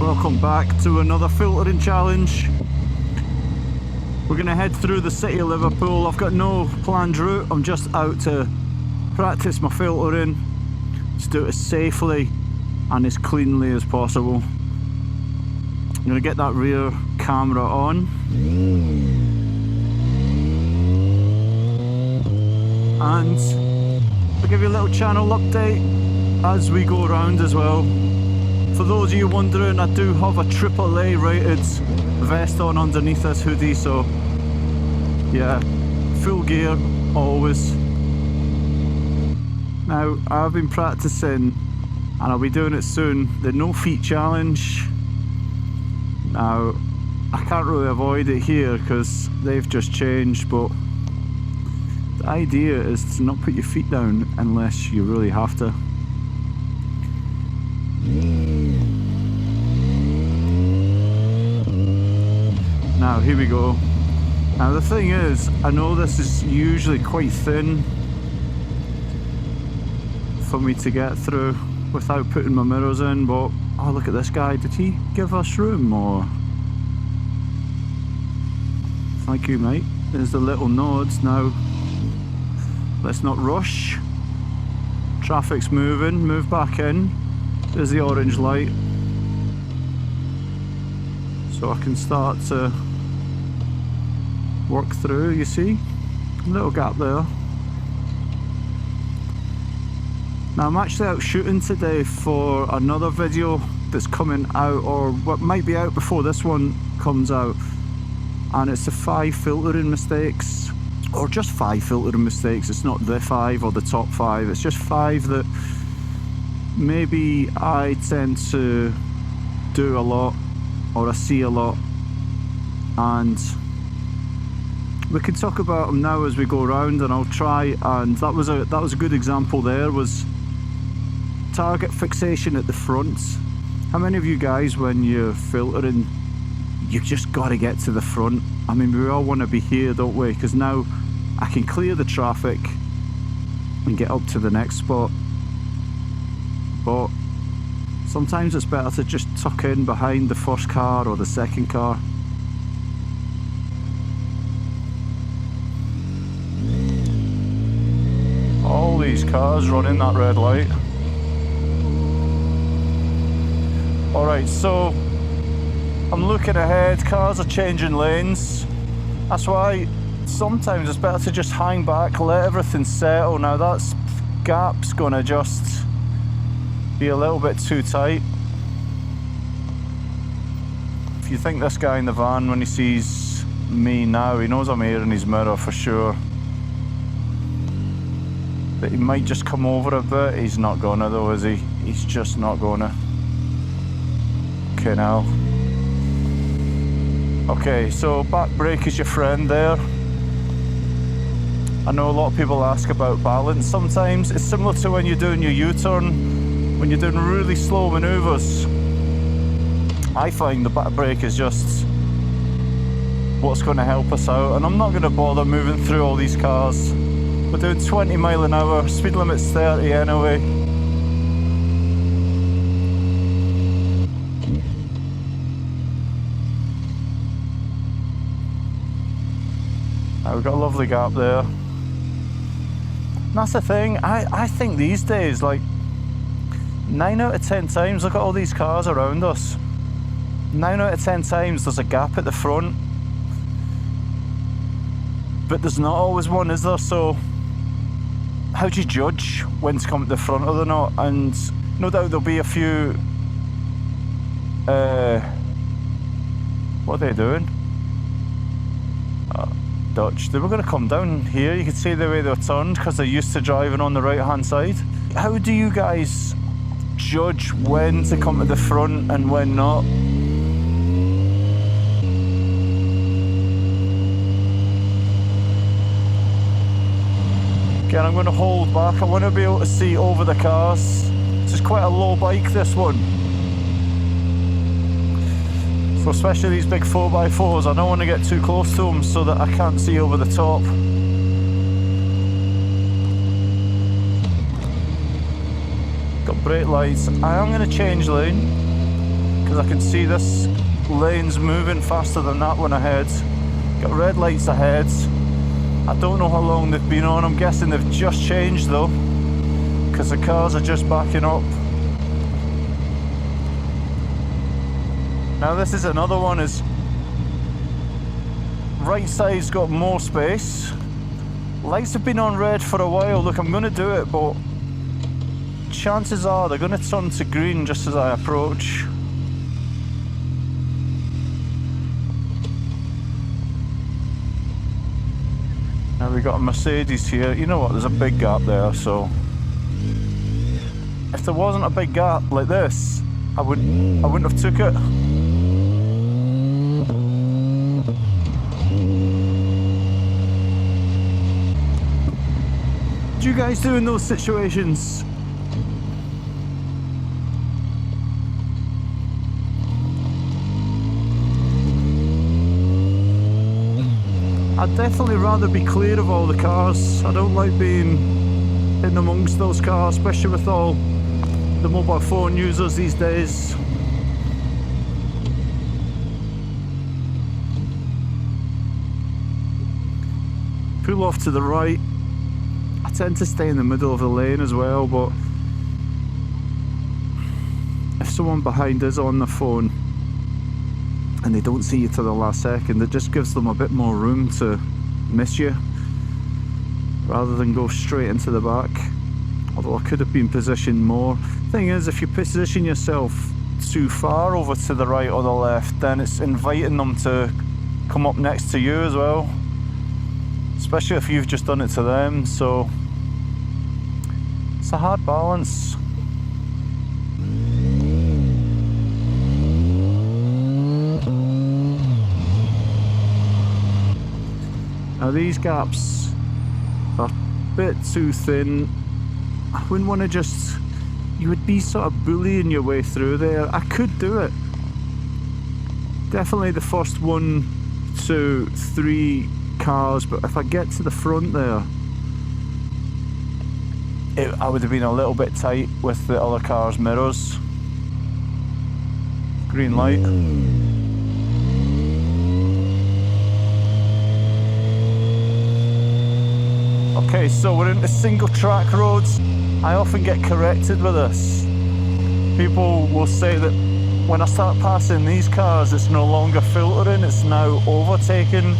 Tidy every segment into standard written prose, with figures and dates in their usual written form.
Welcome back to another filtering challenge. We're going to head through the city of Liverpool. I've got no planned route, I'm just out to practice my filtering, to do it as safely and as cleanly as possible. I'm going to get that rear camera on. And I'll give you a little channel update as we go around as well. For those of you wondering, I do have a AAA rated vest on underneath this hoodie, so yeah, full gear always. Now, I've been practicing and I'll be doing it soon, the no feet challenge. Now, I can't really avoid it here because they've just changed, but the idea is to not put your feet down unless you really have to. Now, here we go. Now, the thing is, I know this is usually quite thin for me to get through without putting my mirrors in, but oh, look at this guy. Did he give us room, or? Thank you, mate. There's the little nods. Now, let's not rush. Traffic's moving, move back in. There's the orange light. So I can start to work through, you see? Little gap there. Now, I'm actually out shooting today for another video that's coming out, or what might be out before this one comes out. And it's the 5 filtering mistakes, or just 5 filtering mistakes. It's not the 5 or the top 5, it's just 5 that maybe I tend to do a lot, or I see a lot, and we can talk about them now as we go around, and I'll try. And that was a good example there, was target fixation at the front. How many of you guys, when you're filtering, you've just got to get to the front? I mean, we all want to be here, don't we? Because now I can clear the traffic and get up to the next spot. But sometimes it's better to just tuck in behind the first car or the second car. All these cars running that red light. Alright, so I'm looking ahead, cars are changing lanes. That's why sometimes it's better to just hang back, let everything settle. Now that gap's gonna just be a little bit too tight. If you think this guy in the van, when he sees me now, he knows I'm here in his mirror for sure. But he might just come over a bit. He's not gonna though, is he? He's just not gonna. Okay, now. Okay, so back brake is your friend there. I know a lot of people ask about balance sometimes. It's similar to when you're doing your U-turn, when you're doing really slow manoeuvres. I find the back brake is just what's going to help us out, and I'm not going to bother moving through all these cars. We're doing 20 mile an hour, speed limit's 30 anyway. Now, we've got a lovely gap there. And that's the thing, I think these days, like 9 out of 10 times, look at all these cars around us. 9 out of 10 times there's a gap at the front. But there's not always one, is there? So how do you judge when to come at the front or not? And no doubt there'll be a few what are they doing? Dutch. They were going to come down here. You could see the way they're turned because they're used to driving on the right hand side. How do you guys judge when to come to the front and when not? Again, I'm going to hold back. I want to be able to see over the cars. This is quite a low bike, this one. So especially these big 4x4s, I don't want to get too close to them so that I can't see over the top. Got brake lights. I am going to change lane because I can see this lane's moving faster than that one ahead. Got red lights ahead. I don't know how long they've been on. I'm guessing they've just changed though, because the cars are just backing up. Now this is another one, is right side's got more space. Lights have been on red for a while. Look, I'm going to do it, but chances are they're going to turn to green just as I approach. Now we've got a Mercedes here. You know what, there's a big gap there, so if there wasn't a big gap like this, I wouldn't have took it. What do you guys do in those situations? I'd definitely rather be clear of all the cars. I don't like being in amongst those cars, especially with all the mobile phone users these days. Pull off to the right. I tend to stay in the middle of the lane as well, but if someone behind is on the phone and they don't see you till the last second, it just gives them a bit more room to miss you rather than go straight into the back. Although I could have been positioned more. Thing is, if you position yourself too far over to the right or the left, then it's inviting them to come up next to you as well, especially if you've just done it to them. So it's a hard balance. Now these gaps are a bit too thin. I wouldn't want to just, you would be sort of bullying your way through there. I could do it. Definitely the first 1, 2, 3 cars, but if I get to the front there, I would have been a little bit tight with the other car's mirrors. Green light. Okay, so we're into single track roads. I often get corrected with this. People will say that when I start passing these cars, it's no longer filtering, it's now overtaking.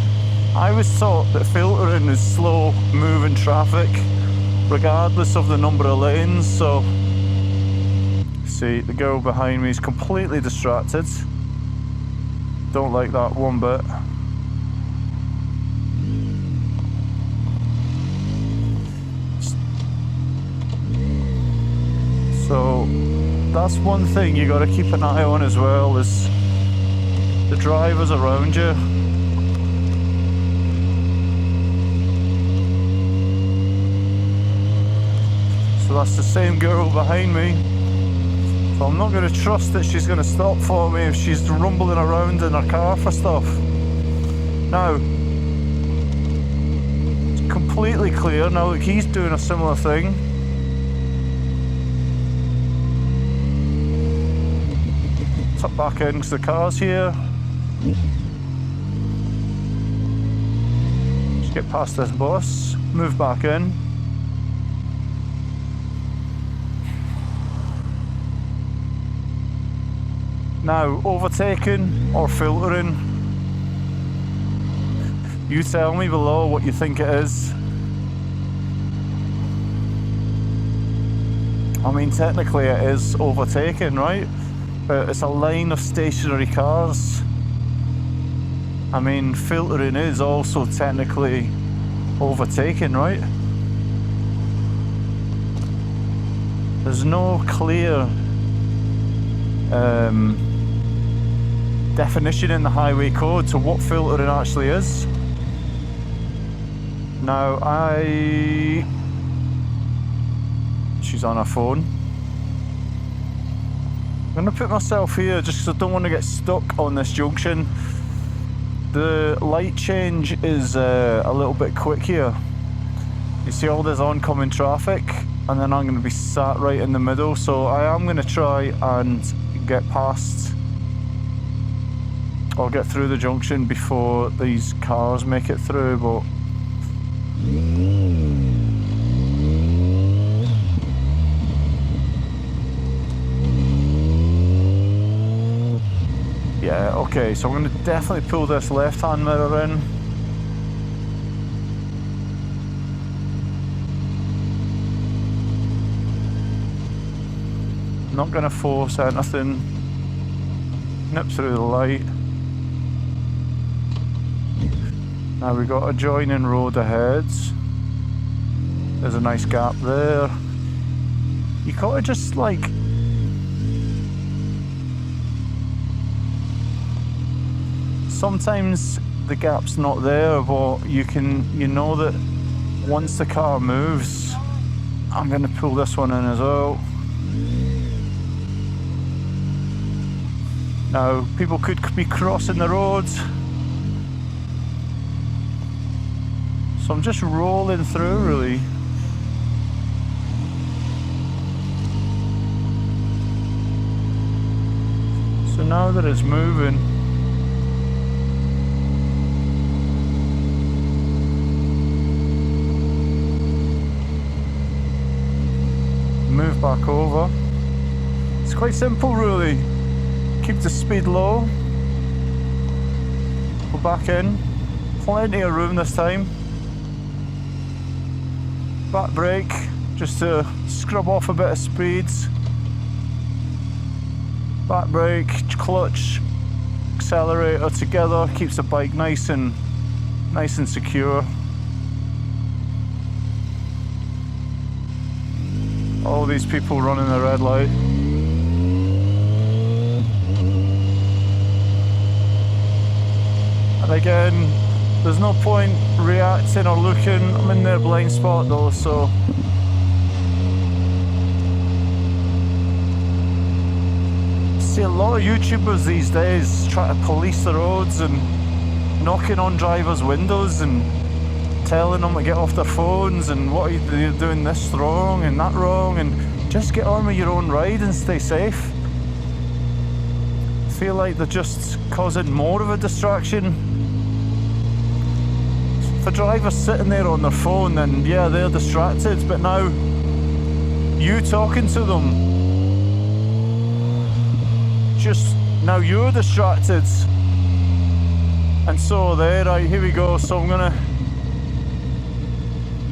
I was taught that filtering is slow moving traffic, regardless of the number of lanes. So, see, the girl behind me is completely distracted. Don't like that one bit. So that's one thing you got to keep an eye on as well, is the drivers around you. So that's the same girl behind me. So I'm not going to trust that she's going to stop for me if she's rumbling around in her car for stuff. Now, it's completely clear now that he's doing a similar thing. Tuck back in because the car's here. Just get past this bus, move back in. Now, overtaking or filtering, you tell me below what you think it is. I mean, technically it is overtaking, right? But it's a line of stationary cars. I mean, filtering is also technically overtaking, right? There's no clear definition in the highway code to what filtering actually is. Now, she's on her phone. I'm going to put myself here just because I don't want to get stuck on this junction. The light change is a little bit quick here. You see all this oncoming traffic, and then I'm going to be sat right in the middle, so I am going to try and get past I'll get through the junction before these cars make it through, but yeah, okay, so I'm going to definitely pull this left-hand mirror in. Not going to force anything. Nip through the light. Now we've got a joining road ahead. There's a nice gap there. You gotta just like... Sometimes the gap's not there, but you know that once the car moves, I'm gonna pull this one in as well. Now, people could be crossing the road, so I'm just rolling through really. So now that it's moving, move back over. It's quite simple really. Keep the speed low. Go back in. Plenty of room this time. Back brake, just to scrub off a bit of speed. Back brake, clutch, accelerator together, keeps the bike nice and secure. All these people running the red light. And again, there's no point reacting or looking. I'm in their blind spot though, so see a lot of YouTubers these days try to police the roads and knocking on drivers' windows and telling them to get off their phones and what are you doing this wrong and that wrong, and just get on with your own ride and stay safe. I feel like they're just causing more of a distraction. If a driver's sitting there on their phone, then yeah, they're distracted, but now you talking to them, just now you're distracted, and so there, right, here we go. So I'm gonna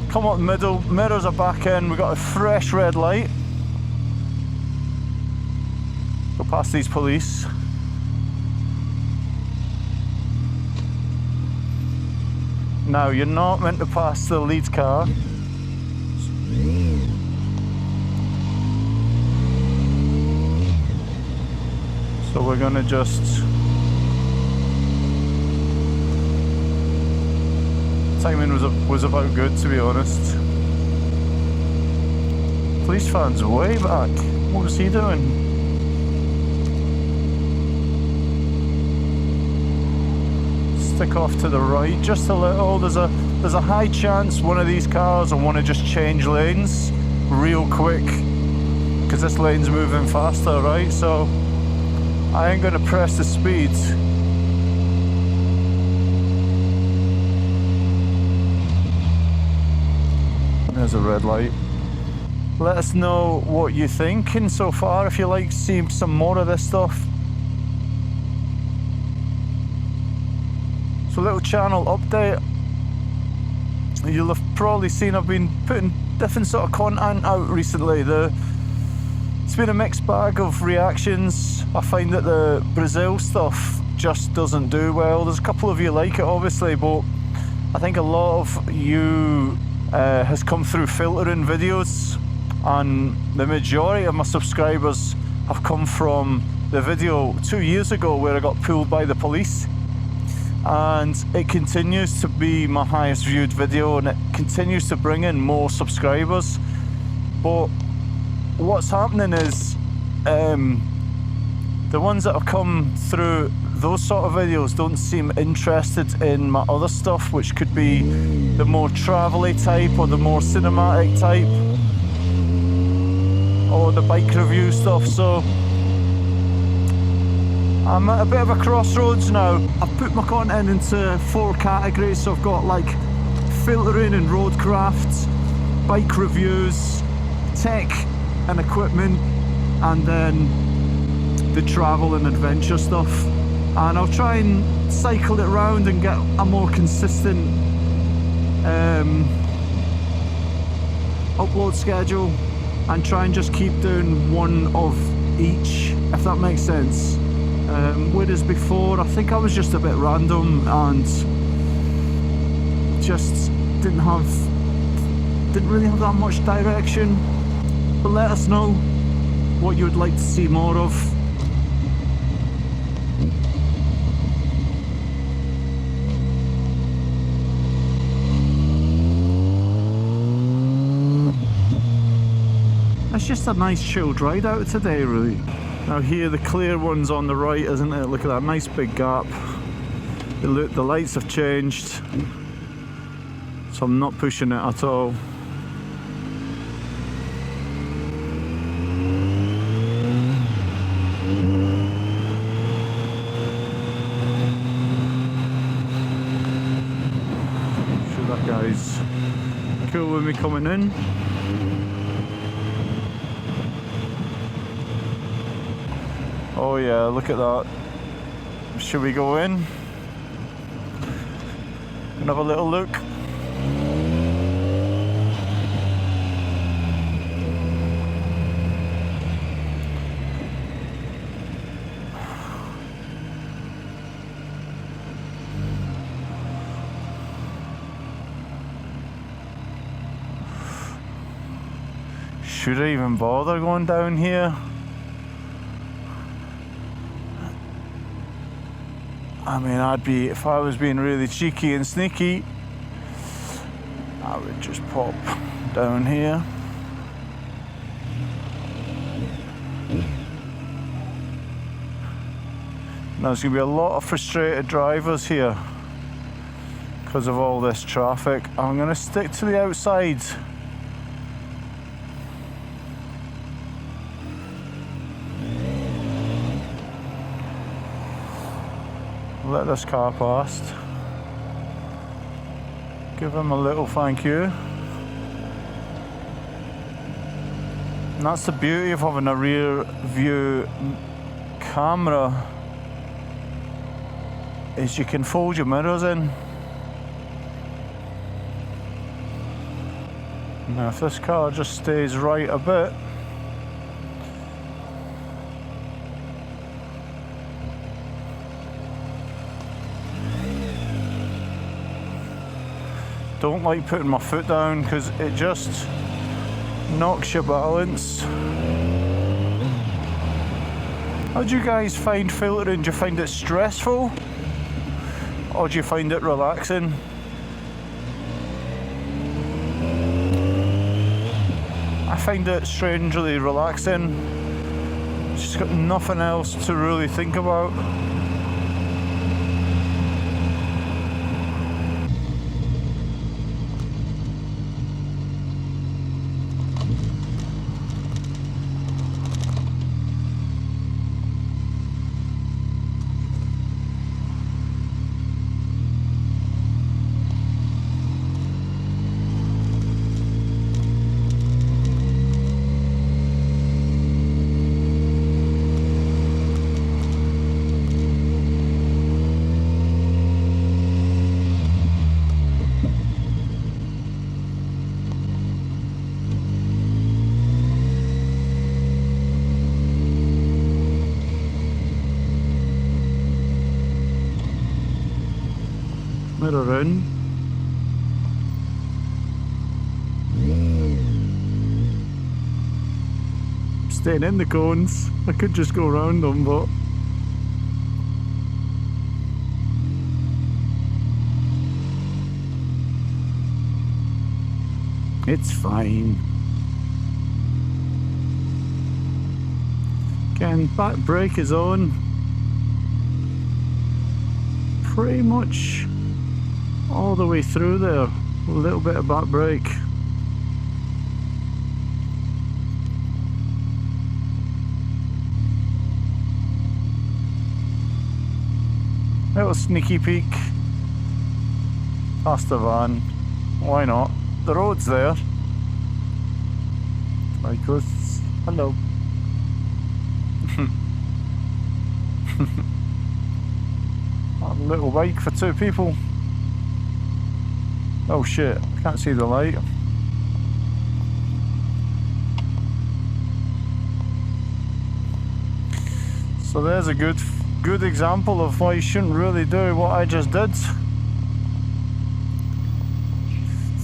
come up the middle, mirrors are back in, we've got a fresh red light. Go past these police. Now, you're not meant to pass the lead car. So we're gonna just... Timing was about good, to be honest. Police van's way back. What was he doing? Stick off to the right just a little. There's a high chance one of these cars will want to just change lanes real quick because this lane's moving faster, right? So I ain't gonna press the speed. There's a red light. Let us know what you're thinking so far, if you like seeing some more of this stuff. So, little channel update. You'll have probably seen I've been putting different sort of content out recently. It's been a mixed bag of reactions. I find that the Brazil stuff just doesn't do well. There's a couple of you like it obviously, but I think a lot of you has come through filtering videos, and the majority of my subscribers have come from the video 2 years ago where I got pulled by the police. And it continues to be my highest viewed video, and it continues to bring in more subscribers. But what's happening is the ones that have come through those sort of videos don't seem interested in my other stuff, which could be the more travel-y type or the more cinematic type or the bike review stuff. So I'm at a bit of a crossroads now. I've put my content into 4 categories, so I've got like filtering and roadcraft, bike reviews, tech and equipment, and then the travel and adventure stuff. And I'll try and cycle it around and get a more consistent upload schedule, and try and just keep doing one of each, if that makes sense. Whereas before, I think I was just a bit random and just didn't really have that much direction. But let us know what you would like to see more of. It's just a nice chilled ride out today, really. Now here, the clear one's on the right, isn't it? Look at that nice big gap. The lights have changed, so I'm not pushing it at all. Sure that guy's cool with me coming in. Oh yeah, look at that. Should we go in and have a little look? Should I even bother going down here? I mean, if I was being really cheeky and sneaky, I would just pop down here. Now there's going to be a lot of frustrated drivers here because of all this traffic. I'm going to stick to the outside. Let this car past. Give him a little thank you. And that's the beauty of having a rear view camera, is you can fold your mirrors in. Now if this car just stays right a bit, don't like putting my foot down because it just knocks your balance. How do you guys find filtering? Do you find it stressful or do you find it relaxing? I find it strangely relaxing. Just got nothing else to really think about. Mirror in. Staying in the cones. I could just go around them, but it's fine. Again, back brake is on. Pretty much all the way through there. A little bit of back brake. Little sneaky peek past the van. Why not? The road's there. Like us. Hello. A little bike for two people. Oh shit, I can't see the light. So there's a good example of why you shouldn't really do what I just did.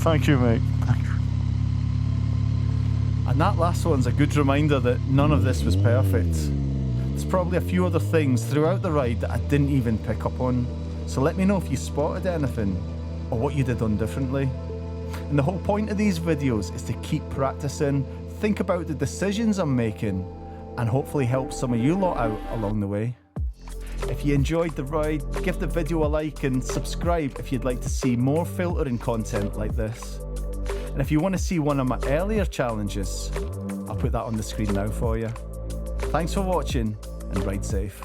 Thank you, mate. And that last one's a good reminder that none of this was perfect. There's probably a few other things throughout the ride that I didn't even pick up on. So let me know if you spotted anything or what you did on differently. And the whole point of these videos is to keep practicing, think about the decisions I'm making, and hopefully help some of you lot out along the way. If you enjoyed the ride, give the video a like and subscribe if you'd like to see more filtering content like this. And if you want to see one of my earlier challenges, I'll put that on the screen now for you. Thanks for watching and ride safe.